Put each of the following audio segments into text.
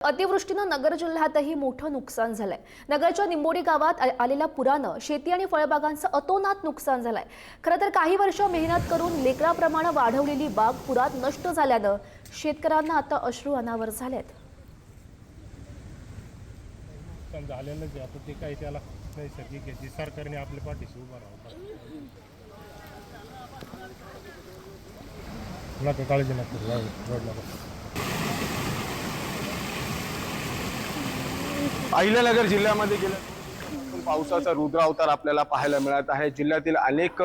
अतिवृष्टीनं नगर जिल्ह्यातही मोठं नुकसान झालंय। नगरच्या निंबोडी गावात आलेल्या पुरानं शेती आणि फळबागांचं अतोनात नुकसान झालंय। खरं तर काही वर्ष मेहनत करून लेकराप्रमाणे वाढवलेली बाग पुरात नष्ट झाल्यानं शेतकऱ्यांना आता अश्रू अनावर झालेत। झालेलंच आहे आता ते काही त्याला नैसर्गिक आहे, सरकारने आपल्या पाठीशी उभा राहावं। नका काळजी नका रोड नका। अहिल्यानगर जिल्ह्यामध्ये गेल्या पावसाचा रुद्र अवतार आपल्याला पाहायला मिळत आहे। जिल्ह्यातील अनेक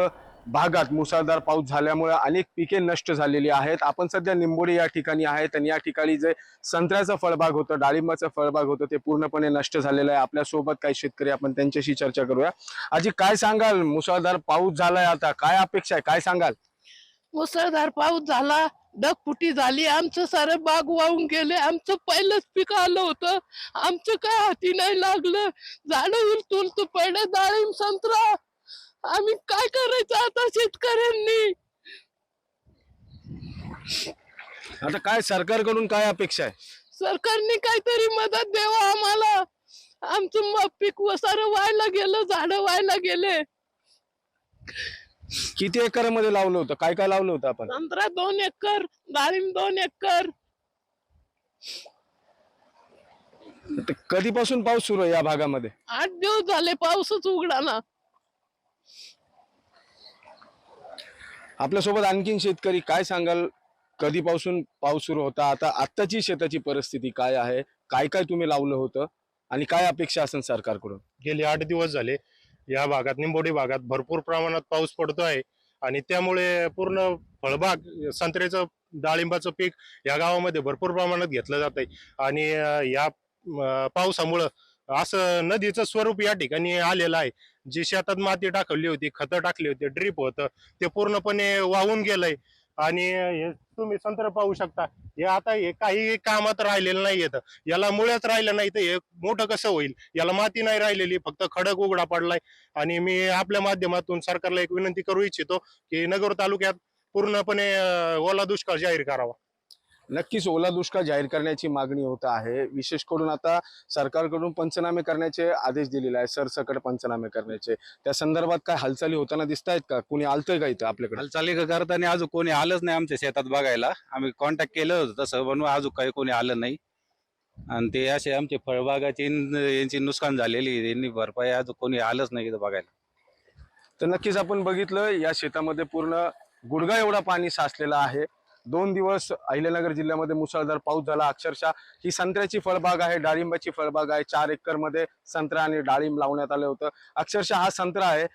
भागात मुसळधार पाऊस झाल्यामुळे अनेक पिके नष्ट झालेली आहेत। आपण सध्या निंबोडी या ठिकाणी आहेत आणि या ठिकाणी जे संत्र्याचं फळबाग होतं, डाळिंबाचं फळबाग होतं, ते पूर्णपणे नष्ट झालेलं आहे। आपल्या सोबत काही शेतकरी, आपण त्यांच्याशी चर्चा करूया। आजी, काय सांगाल? मुसळधार पाऊस झालाय, आता काय अपेक्षा आहे, काय सांगाल? मुसळधार पाऊस झाला, ढगफुटी झाली, आमचं सारं बाग वाहून गेले। आमचं पहिलंच पीक आलं होतं, आमचं काय हाती नाही लागलं। झाडं उलटून पडले, डाळिंब संत्रा। आम्ही काय करायचं आता शेतकऱ्यांनी? आता काय सरकारकडून काय अपेक्षा आहे? सरकारने काहीतरी मदत द्यावा आम्हाला। आमचं पीक सारं व्हायला गेलं, झाडं व्हायला गेले। किती एकरामध्ये लावलं होतं, काय काय लावलं होतं आपण? संत्रा 2 एकर, डाळिंब 2 एकर। कधीपासून पाऊस सुरू आहे या भागामध्ये? 8 दिवस झाले, पाऊसच उघडाना। आपल्यासोबत आणखीन शेतकरी, काय सांगाल? कधीपासून पाऊस सुरू होता, आता आत्ताची शेताची परिस्थिती काय आहे, काय काय तुम्ही लावलं होतं आणि काय अपेक्षा असेल सरकारकडून? गेले 8 दिवस झाले या भागात, निंबोडी भागात भरपूर प्रमाणात पाऊस पडतो आहे आणि त्यामुळे पूर्ण फळबाग, संत्र्याचं, डाळिंबाचं पीक या गावामध्ये भरपूर प्रमाणात घेतलं जात आहे। आणि या पावसामुळं असं नदीचं स्वरूप या ठिकाणी आलेलं आहे। जी शेतात माती टाकली होती, खतं टाकली होती, ड्रीप होतं, ते पूर्णपणे वाहून गेलंय। आणि हे तुम्ही संत्र पाहू शकता, हे आता हे काही कामात राहिलेलं नाही येतं, याला मुळ्याच राहिलं नाही तर हे मोठं कसं होईल? याला माती नाही राहिलेली, फक्त खडक उघडा पडलाय। आणि मी आपल्या माध्यमातून सरकारला एक विनंती करू इच्छितो की नगर तालुक्यात पूर्णपणे ओला दुष्काळ जाहीर करावा। नक्कीच ओला दुष्काळ जाहीर करण्याची मागणी होत आहे। विशेष करून आता सरकारकडून पंचनामे करण्याचे आदेश दिलेले आहे, सरसकट पंचनामे करण्याचे। त्या संदर्भात काय हालचाली होताना दिसत आहेत का? कोणी आलतंय का इथं आपल्याकडे? हालचाली करताना अजून कोणी आलंच नाही आमच्या शेतात बघायला। आम्ही कॉन्टॅक्ट केलं होतं तसं, पण अजून काही कोणी आलं नाही। आणि ते असे आमचे फळबागाची यांची नुकसान झालेली, यांनी भरपाई अजून कोणी आलंच नाही इथं बघायला। तर नक्कीच आपण बघितलं, या शेतामध्ये पूर्ण गुडघा एवढा पाणी साचलेलं आहे। 2 दिवस अहिल्यानगर जिल्ह्यामध्ये मुसळधार पाऊस झाला। अक्षरशः ही संत्र्याची फळबाग आहे, डाळिंबाची फळबाग आहे। 4 एकर मध्ये संत्रा आणि डाळिंब लावण्यात आलं होतं। अक्षरशः हा संत्रा आहे,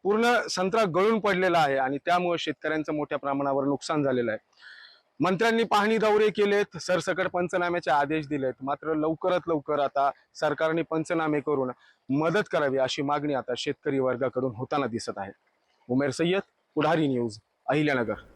पूर्ण संत्रा गळून पडलेला आहे आणि त्यामुळे शेतकऱ्यांचं मोठ्या प्रमाणावर नुकसान झालेलं आहे। मंत्र्यांनी पाहणी दौरे केलेत, सरसकट पंचनाम्याचे आदेश दिलेत, मात्र लवकरात लवकर आता सरकारने पंचनामे करून मदत करावी अशी मागणी आता शेतकरी वर्गाकडून होताना दिसत आहे। उमेर सय्यद, पुढारी न्यूज, अहिल्यानगर।